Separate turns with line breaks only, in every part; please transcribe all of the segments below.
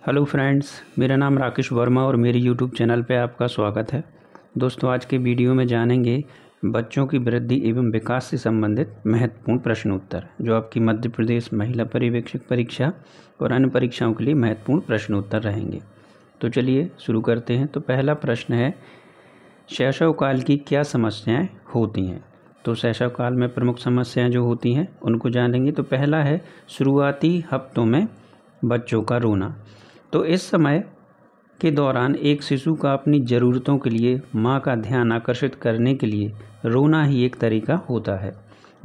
Hello friends, मेरा नाम राकेश वर्मा और मेरी यूट्यूब चैनल पे आपका स्वागत है। दोस्तों, आज के वीडियो में जानेंगे बच्चों की वृद्धि एवं विकास से संबंधित महत्वपूर्ण प्रश्न उत्तर, जो आपकी मध्य प्रदेश महिला पर्यवेक्षक परीक्षा और अन्य परीक्षाओं के लिए महत्वपूर्ण प्रश्न उत्तर रहेंगे। तो चलिए शुरू करते हैं। तो पहला प्रश्न है, शैशव काल की क्या समस्याएँ होती हैं? तो शैशव काल में प्रमुख समस्याएँ जो होती हैं उनको जानेंगे। तो पहला है शुरुआती हफ्तों में बच्चों का रोना। तो इस समय के दौरान एक शिशु का अपनी ज़रूरतों के लिए माँ का ध्यान आकर्षित करने के लिए रोना ही एक तरीका होता है।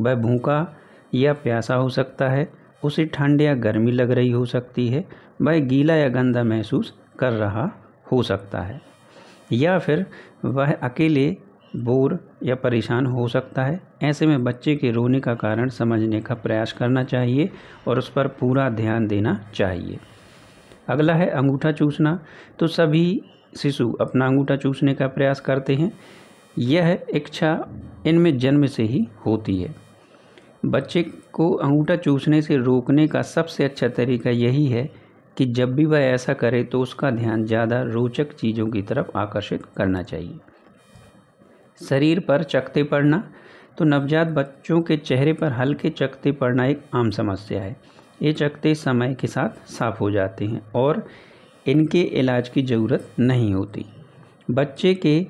वह भूखा या प्यासा हो सकता है, उसे ठंड या गर्मी लग रही हो सकती है, वह गीला या गंदा महसूस कर रहा हो सकता है, या फिर वह अकेले बोर या परेशान हो सकता है। ऐसे में बच्चे के रोने का कारण समझने का प्रयास करना चाहिए और उस पर पूरा ध्यान देना चाहिए। अगला है अंगूठा चूसना। तो सभी शिशु अपना अंगूठा चूसने का प्रयास करते हैं। यह इच्छा इनमें जन्म से ही होती है। बच्चे को अंगूठा चूसने से रोकने का सबसे अच्छा तरीका यही है कि जब भी वह ऐसा करे तो उसका ध्यान ज़्यादा रोचक चीज़ों की तरफ आकर्षित करना चाहिए। शरीर पर चकत्ते पड़ना। तो नवजात बच्चों के चेहरे पर हल्के चकत्ते पड़ना एक आम समस्या है। ये चकत्ते समय के साथ साफ हो जाते हैं और इनके इलाज की ज़रूरत नहीं होती। बच्चे के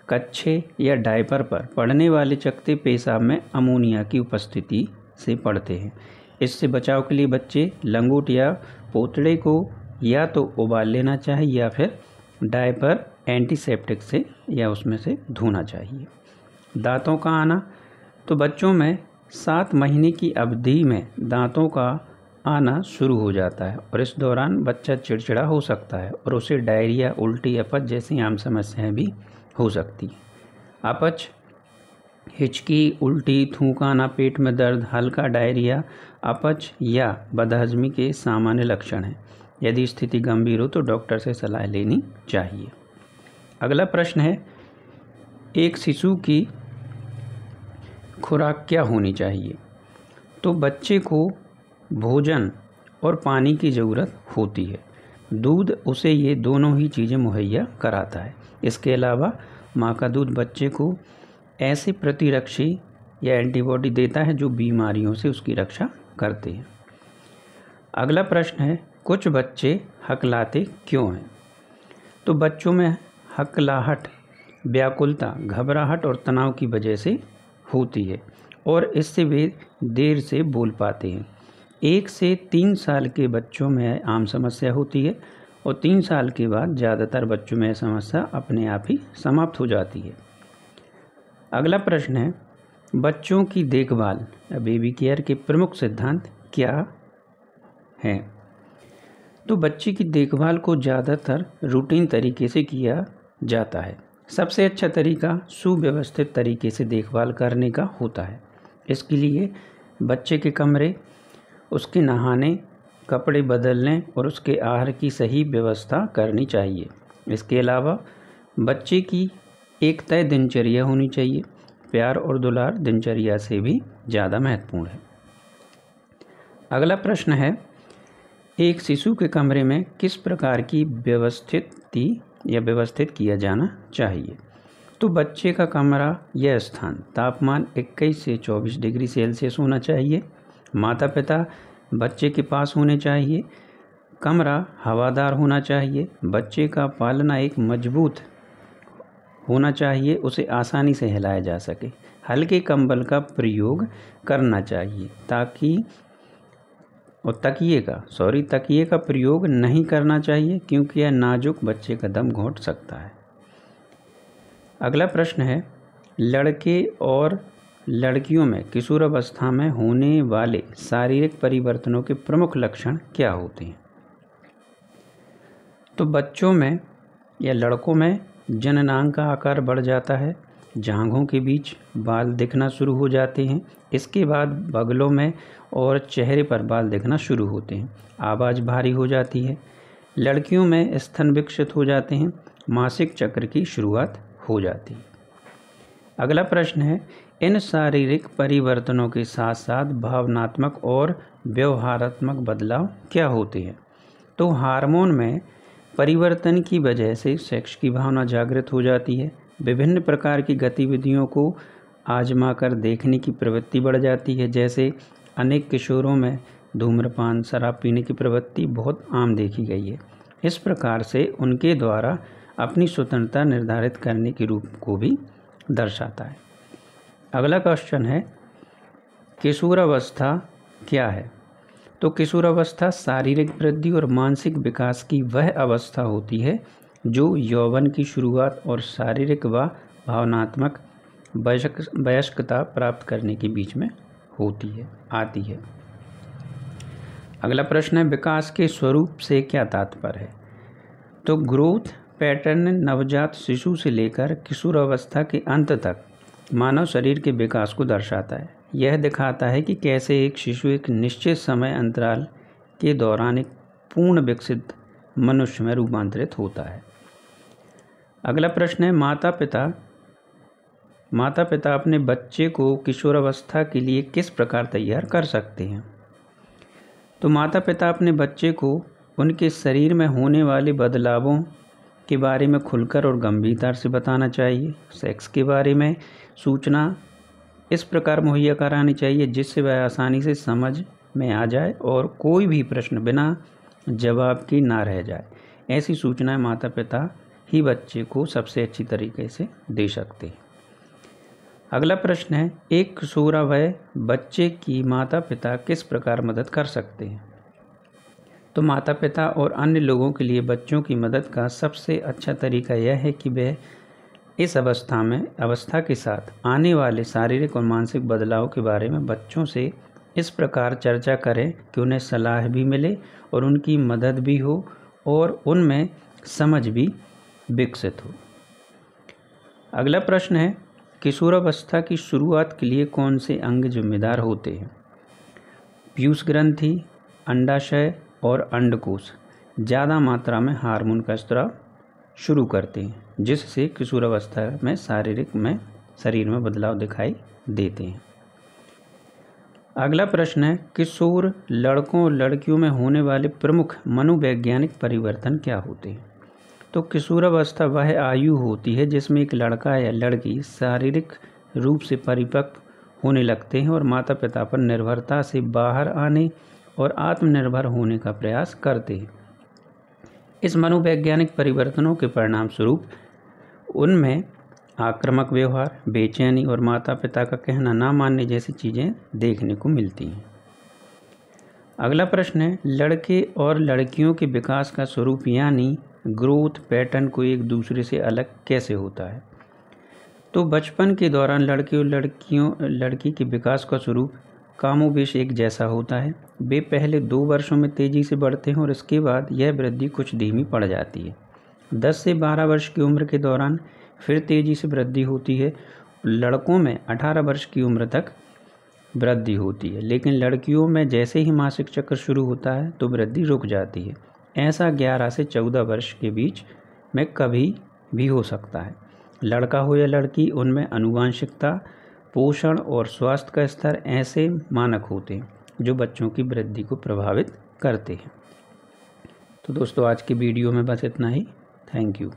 कच्छे या डायपर पर पड़ने वाले चकत्ते पेशाब में अमोनिया की उपस्थिति से पड़ते हैं। इससे बचाव के लिए बच्चे लंगोट या पोतड़े को या तो उबाल लेना चाहिए या फिर डायपर एंटीसेप्टिक से या उसमें से धोना चाहिए। दांतों का आना। तो बच्चों में 7 महीने की अवधि में दांतों का आना शुरू हो जाता है और इस दौरान बच्चा चिड़चिड़ा हो सकता है और उसे डायरिया, उल्टी, अपच जैसी आम समस्याएं भी हो सकती हैं। अपच, हिचकी, उल्टी, थूक आना, पेट में दर्द, हल्का डायरिया, अपच या बदहजमी के सामान्य लक्षण हैं। यदि स्थिति गंभीर हो तो डॉक्टर से सलाह लेनी चाहिए। अगला प्रश्न है, एक शिशु की खुराक क्या होनी चाहिए? तो बच्चे को भोजन और पानी की ज़रूरत होती है। दूध उसे ये दोनों ही चीज़ें मुहैया कराता है। इसके अलावा माँ का दूध बच्चे को ऐसे प्रतिरक्षी या एंटीबॉडी देता है जो बीमारियों से उसकी रक्षा करते हैं। अगला प्रश्न है, कुछ बच्चे हकलाते क्यों हैं? तो बच्चों में हकलाहट व्याकुलता, घबराहट और तनाव की वजह से होती है और इससे वे देर से बोल पाते हैं। 1 से 3 साल के बच्चों में आम समस्या होती है और 3 साल के बाद ज़्यादातर बच्चों में यह समस्या अपने आप ही समाप्त हो जाती है। अगला प्रश्न है, बच्चों की देखभाल या बेबी केयर के प्रमुख सिद्धांत क्या हैं? तो बच्चे की देखभाल को ज़्यादातर रूटीन तरीके से किया जाता है। सबसे अच्छा तरीका सुव्यवस्थित तरीके से देखभाल करने का होता है। इसके लिए बच्चे के कमरे, उसके नहाने, कपड़े बदलने और उसके आहार की सही व्यवस्था करनी चाहिए। इसके अलावा बच्चे की एक तय दिनचर्या होनी चाहिए। प्यार और दुलार दिनचर्या से भी ज़्यादा महत्वपूर्ण है। अगला प्रश्न है, एक शिशु के कमरे में किस प्रकार की व्यवस्थित किया जाना चाहिए? तो बच्चे का कमरा या स्थान तापमान 21 से 24 डिग्री सेल्सियस होना चाहिए। माता पिता बच्चे के पास होने चाहिए। कमरा हवादार होना चाहिए। बच्चे का पालना एक मजबूत होना चाहिए, उसे आसानी से हिलाया जा सके। हल्के कंबल का प्रयोग करना चाहिए तकिए का प्रयोग नहीं करना चाहिए क्योंकि यह नाजुक बच्चे का दम घोंट सकता है। अगला प्रश्न है, लड़के और लड़कियों में किशोरावस्था में होने वाले शारीरिक परिवर्तनों के प्रमुख लक्षण क्या होते हैं? तो बच्चों में या लड़कों में जननांग का आकार बढ़ जाता है, जांघों के बीच बाल दिखना शुरू हो जाते हैं। इसके बाद बगलों में और चेहरे पर बाल दिखना शुरू होते हैं। आवाज़ भारी हो जाती है। लड़कियों में स्तन विकसित हो जाते हैं। मासिक चक्र की शुरुआत हो जाती है। अगला प्रश्न है, इन शारीरिक परिवर्तनों के साथ साथ भावनात्मक और व्यवहारात्मक बदलाव क्या होते हैं? तो हार्मोन में परिवर्तन की वजह से सेक्स की भावना जागृत हो जाती है। विभिन्न प्रकार की गतिविधियों को आजमा कर देखने की प्रवृत्ति बढ़ जाती है। जैसे अनेक किशोरों में धूम्रपान, शराब पीने की प्रवृत्ति बहुत आम देखी गई है। इस प्रकार से उनके द्वारा अपनी स्वतंत्रता निर्धारित करने के रूप को भी दर्शाता है। अगला क्वेश्चन है, किशोरावस्था क्या है? तो किशोरावस्था शारीरिक वृद्धि और मानसिक विकास की वह अवस्था होती है जो यौवन की शुरुआत और शारीरिक व भावनात्मक वयस्कता प्राप्त करने के बीच में आती है। अगला प्रश्न है, विकास के स्वरूप से क्या तात्पर्य है? तो ग्रोथ पैटर्न नवजात शिशु से लेकर किशोरावस्था के अंत तक मानव शरीर के विकास को दर्शाता है। यह दिखाता है कि कैसे एक शिशु एक निश्चित समय अंतराल के दौरान एक पूर्ण विकसित मनुष्य में रूपांतरित होता है। अगला प्रश्न है, माता पिता अपने बच्चे को किशोरावस्था के लिए किस प्रकार तैयार कर सकते हैं? तो माता पिता अपने बच्चे को उनके शरीर में होने वाले बदलावों के बारे में खुलकर और गंभीरता से बताना चाहिए। सेक्स के बारे में सूचना इस प्रकार मुहैया करानी चाहिए जिससे वह आसानी से समझ में आ जाए और कोई भी प्रश्न बिना जवाब के ना रह जाए। ऐसी सूचनाएं माता पिता ही बच्चे को सबसे अच्छी तरीके से दे सकते हैं। अगला प्रश्न है, एक किशोरावय बच्चे की माता पिता किस प्रकार मदद कर सकते हैं? तो माता पिता और अन्य लोगों के लिए बच्चों की मदद का सबसे अच्छा तरीका यह है कि वे इस अवस्था के साथ आने वाले शारीरिक और मानसिक बदलाव के बारे में बच्चों से इस प्रकार चर्चा करें कि उन्हें सलाह भी मिले और उनकी मदद भी हो और उनमें समझ भी विकसित हो। अगला प्रश्न है, किशोरावस्था की शुरुआत के लिए कौन से अंग जिम्मेदार होते हैं? पीयूष ग्रंथि, अंडाशय और अंडकोश ज़्यादा मात्रा में हार्मोन का स्राव शुरू करते हैं जिससे किशोरावस्था में शरीर में बदलाव दिखाई देते हैं। अगला प्रश्न है, किशोर लड़कों और लड़कियों में होने वाले प्रमुख मनोवैज्ञानिक परिवर्तन क्या होते हैं? तो किशोरावस्था वह आयु होती है जिसमें एक लड़का या लड़की शारीरिक रूप से परिपक्व होने लगते हैं और माता पिता पर निर्भरता से बाहर आने और आत्मनिर्भर होने का प्रयास करते हैं। इस मनोवैज्ञानिक परिवर्तनों के परिणाम स्वरूप उनमें आक्रामक व्यवहार, बेचैनी और माता पिता का कहना ना मानने जैसी चीज़ें देखने को मिलती हैं। अगला प्रश्न है, लड़के और लड़कियों के विकास का स्वरूप यानी ग्रोथ पैटर्न को एक दूसरे से अलग कैसे होता है? तो बचपन के दौरान लड़के और लड़की के विकास का स्वरूप कमोबेश एक जैसा होता है। वे पहले 2 वर्षों में तेज़ी से बढ़ते हैं और इसके बाद यह वृद्धि कुछ धीमी पड़ जाती है। 10 से 12 वर्ष की उम्र के दौरान फिर तेज़ी से वृद्धि होती है। लड़कों में 18 वर्ष की उम्र तक वृद्धि होती है, लेकिन लड़कियों में जैसे ही मासिक चक्र शुरू होता है तो वृद्धि रुक जाती है। ऐसा 11 से 14 वर्ष के बीच में कभी भी हो सकता है। लड़का हो या लड़की, उनमें आनुवंशिकता, पोषण और स्वास्थ्य का स्तर ऐसे मानक होते हैं जो बच्चों की वृद्धि को प्रभावित करते हैं। तो दोस्तों, आज की वीडियो में बस इतना ही। Thank you.